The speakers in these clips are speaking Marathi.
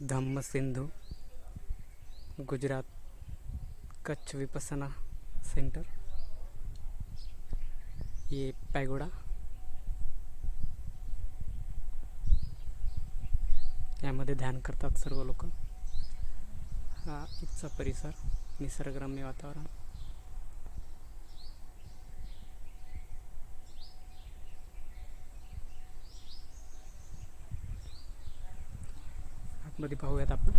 धम्म सिंधू गुजरात कच्छ विपसना सेंटर. ये पॅगोडा, यामध्ये ध्यान करतात सर्व लोक. हा इथचा परिसर, निसर्गरम्य वातावरण. आतमध्ये पाहूयात आपण.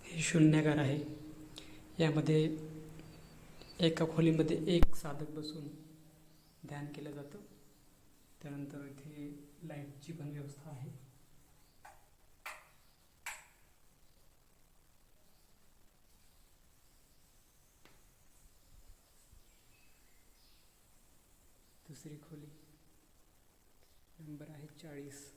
हे शून्यागार आहे. यामध्ये एका खोलीमध्ये एक साधक बसून ध्यान केलं जातं. त्यानंतर इथे लाईटची पण व्यवस्था आहे. दुसरी खोली नंबर आहे 40.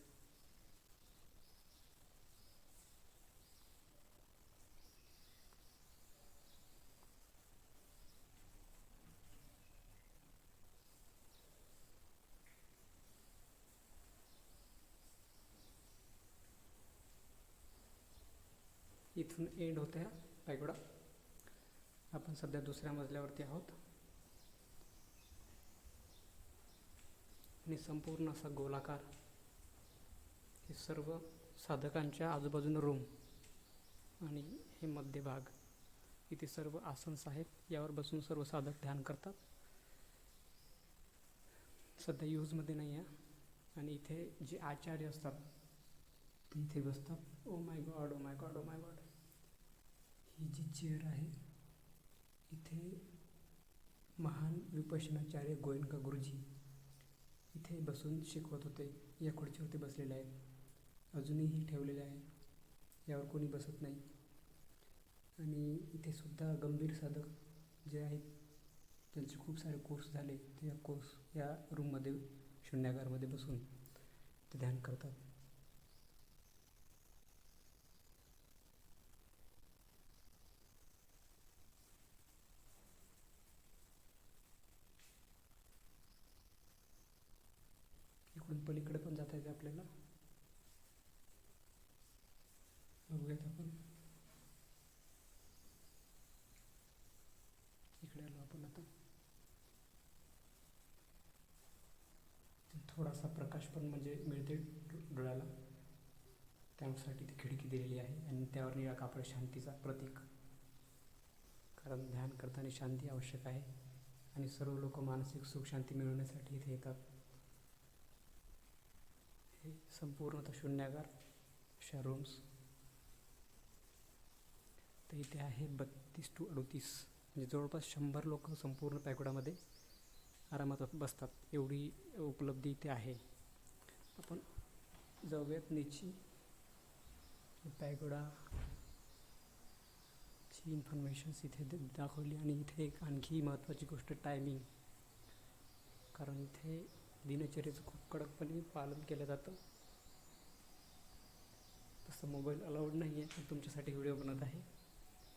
इथून एंड होते हा पॅगोडा. आपण सध्या दुसऱ्या मजल्यावरती आहोत आणि संपूर्ण असा गोलाकार हे सर्व साधकांच्या आजूबाजूने रूम आणि हे मध्यभाग. इथे सर्व आसन्स आहेत, यावर बसून सर्व साधक ध्यान करतात. सध्या यूजमध्ये नाही आहे. आणि इथे जे आचार्य असतात ते इथे बसतात. Oh my god, oh my god, oh my god. ही जी चेअर आहे, इथे महान विपश्यनाचार्य गोयंका गुरुजी इथे बसून शिकवत होते. या खुर्चीवरती बसलेले आहेत, अजूनही ठेवलेले आहे. यावर कोणी बसत नाही. आणि इथे सुद्धा गंभीर साधक जे आहेत, त्यांचे खूप सारे कोर्स झाले, ते या कोर्स या रूममध्ये शून्यागारमध्ये बसून ते ध्यान करतात. इकडून पलीकडे पण जाता येते आपल्याला. बघूयात आपण. इकडे आलो आपण आता. थोडासा प्रकाश पण म्हणजे मिळते डोळ्याला, त्यासाठी ती खिडकी दिलेली आहे. आणि त्यावर निळा कापड, शांतीचा प्रतीक. कारण ध्यान करताना शांती आवश्यक आहे आणि सर्व लोक मानसिक सुख शांती मिळवण्यासाठी इथे येतात. हे संपूर्णतः शून्यागार अशा रूम्स. तर इथे आहे 32 to 38, म्हणजे जवळपास 100 लोक संपूर्ण पॅगोडामध्ये आरामात बसतात. एवढी उपलब्धी इथे आहे. आपण जाऊयात नीची. पॅगोडाची इन्फॉर्मेशन्स इथे दाखवली. आणि इथे एक आणखी महत्त्वाची गोष्ट, टायमिंग. कारण इथे दिनचर्येचं खूप कडकपणे पालन केलं जातं. तसं मोबाईल अलाउड नाही आहे, पण तुमच्यासाठी व्हिडिओ बनत आहे.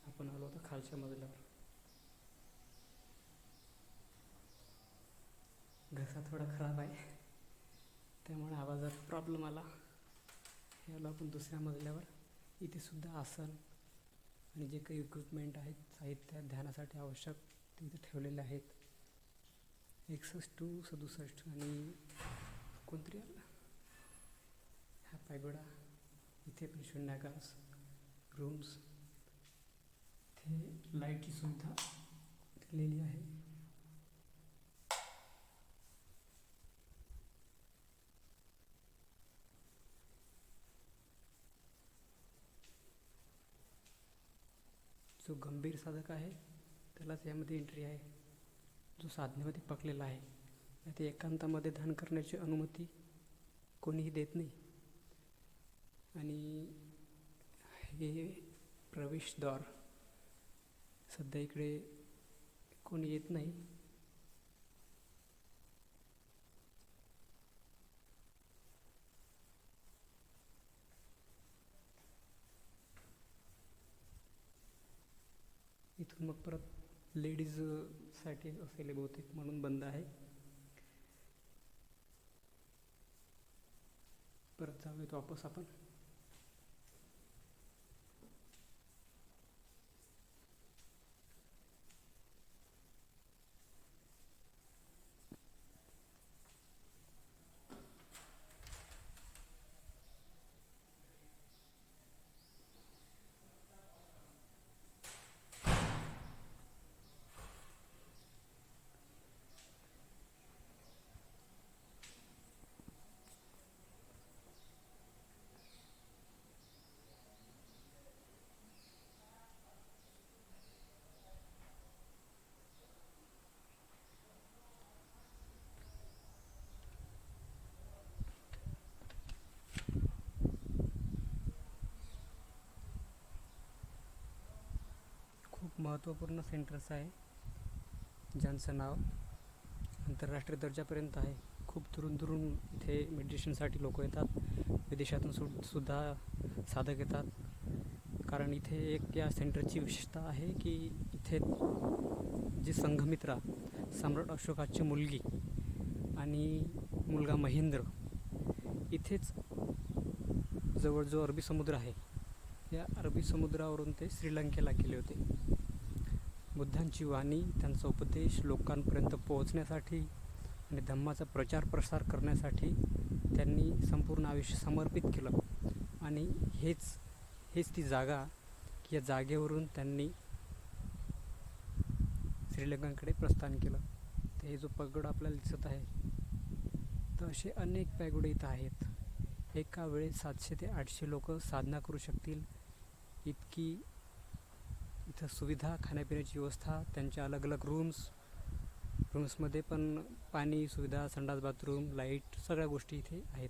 आपण आलो होतो खालच्या मजल्यावर. घसा थोडा खराब आहे, त्यामुळे आवाजात प्रॉब्लेम आला. हे आलो आपण दुसऱ्या मजल्यावर. इथे सुद्धा आसन आणि जे काही इक्विपमेंट आहेत, साहित्य ध्यानासाठी आवश्यक, ते इथे ठेवलेले आहेत. 61 to 67. आणि कोणतरी आला. हा पॅगोडा. इथे पण शून्यागार रूम्स. इथे लाईटची सुविधा दिलेली आहे. जो गंभीर साधक आहे त्यालाच यामध्ये एंट्री आहे, जो साधनेमध्ये पकलेला आहे. ते एकांतामध्ये ध्यान करण्याची अनुमती कोणीही देत नाही. आणि हे प्रवेशद्वार. सध्या इकडे कोणी येत नाही. इथून मग परत लेडीजसाठी असेल बहुतेक, म्हणून बंद आहे. परत जाऊयात वापस आपण. खूप महत्त्वपूर्ण सेंटर्स आहे, ज्यांचं नाव आंतरराष्ट्रीय दर्जापर्यंत आहे. खूप दुरून इथे मेडिटेशनसाठी लोक येतात. विदेशातून सुद्धा साधक येतात. कारण इथे एक या सेंटरची विशेषता आहे की इथे जी संघमित्रा, सम्राट अशोकाची मुलगी आणि मुलगा महेंद्र, इथेच जवळ जो अरबी समुद्र आहे, या अरबी समुद्रावरून ते श्रीलंकेला गेले होते. बुद्धांची वाणी, त्यांचा उपदेश लोकांपर्यंत पोहोचण्यासाठी आणि धम्माचा प्रचार प्रसार करण्यासाठी त्यांनी संपूर्ण आयुष्य समर्पित केलं. आणि हेच ती जागा की या जागेवरून त्यांनी श्रीलंकेकडे प्रस्थान केलं. तर हे जो पगड आपल्याला दिसत आहे, तर असे अनेक पॅगोडे इथं आहेत. एका वेळेस 700 ते 800 लोक साधना करू शकतील इतकी इथं सुविधा, खाण्यापिण्याची व्यवस्था, त्यांच्या अलग अलग रूम्समध्ये पण पाणी सुविधा, संडास बाथरूम, लाईट, सगळ्या गोष्टी इथे आहेत.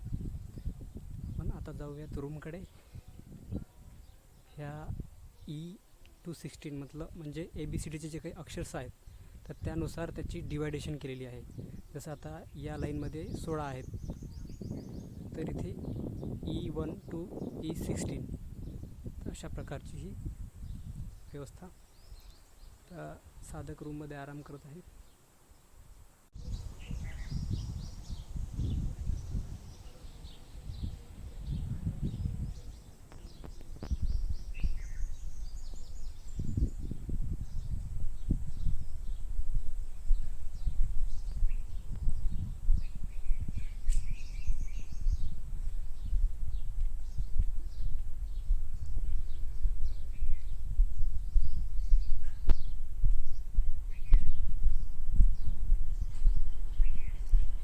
पण आता जाऊयात रूमकडे. ह्या E216 म्हणजे ABCDचे जे काही अक्षर्स आहेत, तर त्यानुसार त्याची डिवायडेशन केलेली आहे. जसं आता या लाईनमध्ये 16 आहेत, तर इथे E1 to E16 अशा प्रकारची ही व्यवस्था. तर साधक रूममध्ये आराम करत आहेत.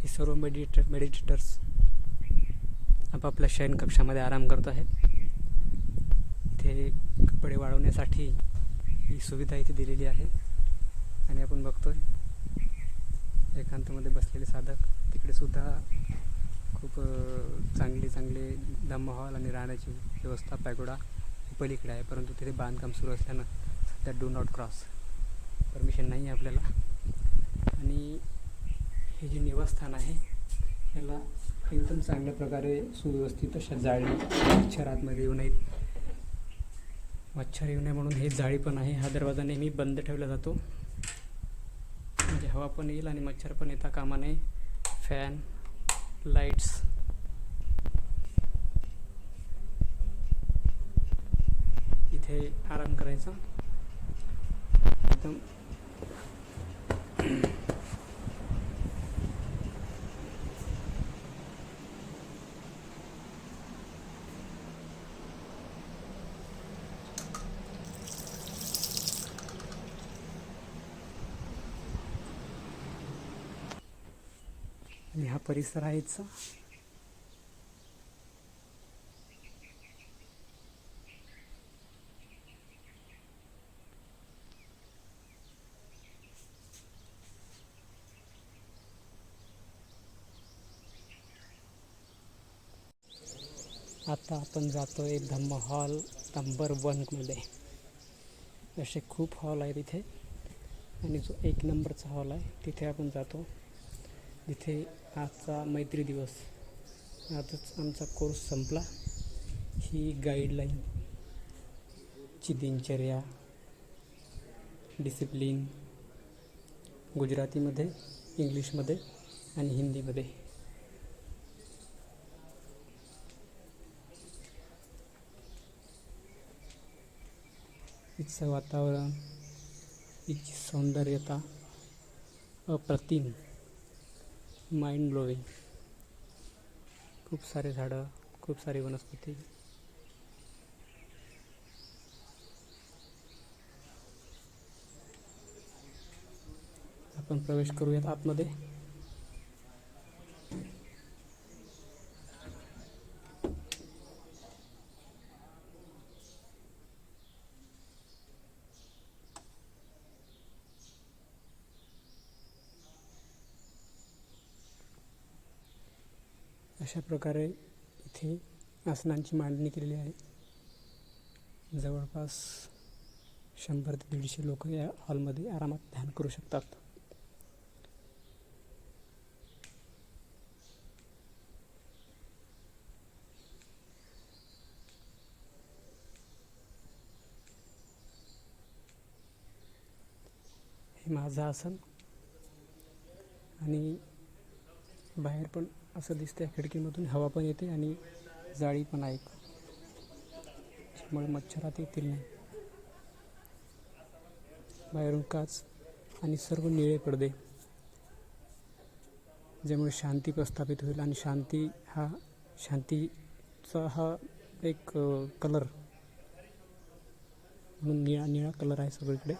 हे सर्व मेडिटेटर्स आपापल्या शयनकक्षामध्ये आराम करत आहेत. इथे कपडे वाळवण्यासाठी ही सुविधा इथे दिलेली आहे. आणि आपण बघतोय एकांतामध्ये बसलेले साधक. तिकडे सुद्धा खूप चांगले धम्म हॉल आणि राहण्याची व्यवस्था, पॅगोडा पलीकडे आहे. परंतु तिथे बांधकाम सुरू असल्यानं सध्या डू नॉट क्रॉस परमिशन नाही आहे आपल्याला. आणि हे जे निवासस्थान आहे, याला एकदम चांगल्या प्रकारे सुव्यवस्थित अशा जाळी, मच्छर आतमध्ये येऊ नये म्हणून हे जाळी पण आहे. हा दरवाजा नेहमी बंद ठेवला जातो, म्हणजे हवा पण येईल आणि मच्छर पण येता कामा नये. फॅन, लाईट्स, इथे आराम करायचा एकदम. आणि हा परिसर आहे इथचा. आता आपण जातो आहे धम्म हॉल नंबर 1मध्ये. असे खूप हॉल आहेत इथे आणि जो 1 नंबरचा हॉल आहे तिथे आपण जातो. तिथे आजचा मैत्री दिवस, आजच आमचा कोर्स संपला. ही गाईडलाईनची दिनचर्या, डिसिप्लिन गुजरातीमध्ये, इंग्लिशमध्ये आणि हिंदीमध्ये. इथचं वातावरण, इथची सौंदर्यता अप्रतिम, माइंड ब्लोविंग. खूप सारे झाडं, खूप सारी वनस्पती. आपण प्रवेश करूयात आतमध्ये. अशा प्रकारे इथे आसनांची मांडणी केलेली आहे. जवळपास 100 ते 150 लोक या हॉलमध्ये आरामात ध्यान करू शकतात. हे माझं आसन आणि बाहेर पण असं दिसतंय, खिडकीमधून हवा पण येते आणि जाळी पण आहे, त्यामुळे मच्छरात येतील नाही. बाहेरून काच आणि सर्व निळे पडदे, ज्यामुळे शांती प्रस्थापित होईल. आणि शांतीचा हा एक कलर म्हणून निळा कलर आहे सगळीकडे.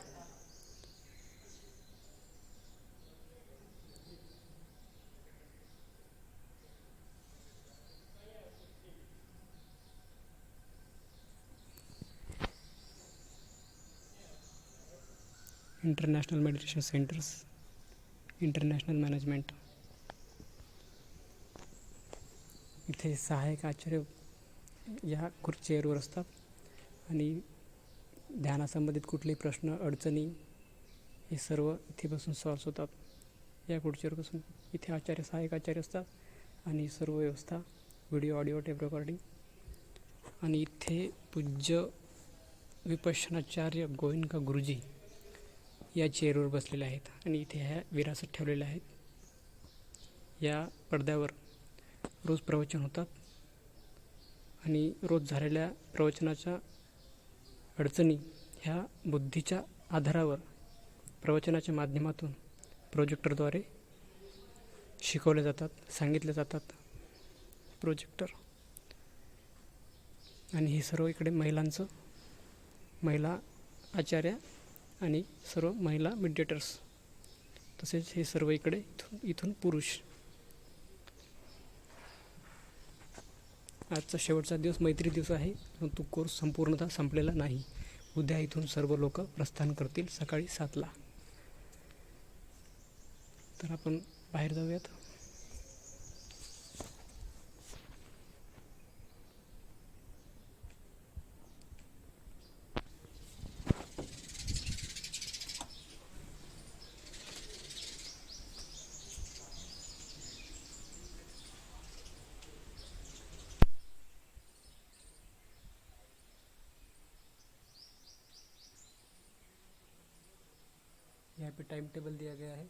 International meditation centres, international management. इथे सहाय्यक आचार्य या चेअरवर असतात आणि ध्यानासंबंधित कुठलेही प्रश्न, अडचणी हे सर्व इथे बसून सॉल्व्ह होतात. या खुर्चीवर बसून इथे सहाय्यक आचार्य असतात आणि सर्व व्यवस्था, व्हिडिओ, ऑडिओ, टेप रेकॉर्डिंग. आणि इथे पूज्य विपश्यनाचार्य गोविंद गुरुजी या चेअरवर बसलेले आहेत आणि इथे ह्या विरासत ठेवलेल्या आहेत. या पडद्यावर रोज प्रवचन होतात आणि रोज झालेल्या प्रवचनाच्या अडचणी ह्या बुद्धीच्या आधारावर प्रवचनाच्या माध्यमातून प्रोजेक्टरद्वारे शिकवल्या जातात, सांगितल्या जातात. प्रोजेक्टर. आणि हे सर्व इकडे महिला आचार्य आणि सर्व महिला मेडिटेटर्स, तसेच हे सर्व इकडे इथून पुरुष. आजचा शेवटचा दिवस मैत्री दिवस आहे, परंतु कोर्स संपूर्णतः संपलेला नाही. उद्या इथून सर्व लोक प्रस्थान करतील सकाळी 7ला. तर आपण बाहेर जाऊयात. यहाँ पे टाइम टेबल दिया गया है.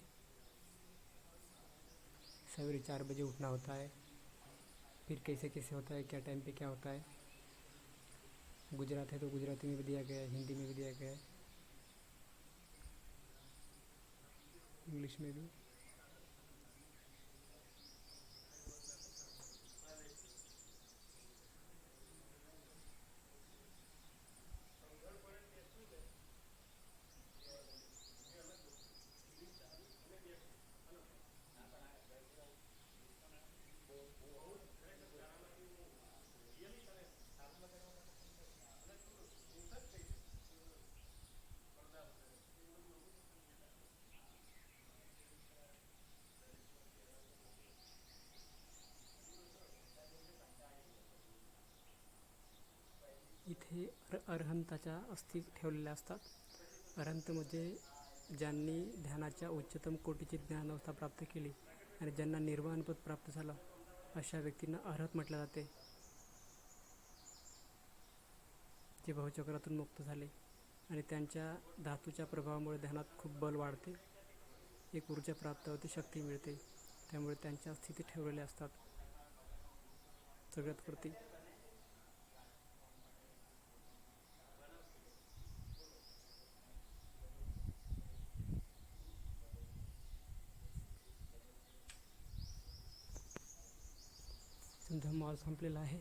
सवेरे 4 बजे उठना होता है, फिर कैसे कैसे होता है, क्या टाइम पे क्या होता है. गुजरात है तो गुजराती में भी दिया गया है, हिंदी में भी दिया गया है, इंग्लिश में भी. अरहंताच्या अस्थी ठेवलेल्या असतात. अरहंत म्हणजे ज्यांनी ध्यानाच्या उच्चतम कोटीची ज्ञानावस्था प्राप्त केली आणि ज्यांना निर्वाणपद प्राप्त झालं, अशा व्यक्तींना अरहत म्हटले जाते. जे भवचक्रातून मुक्त झाले आणि त्यांच्या धातूच्या प्रभावामुळे ध्यानात खूप बल वाढते, एक ऊर्जा प्राप्त होते, शक्ती मिळते. त्यामुळे त्यांच्या स्थिती ठेवलेल्या असतात सगळ्यात वरती. समजा मॉल संपलेला आहे.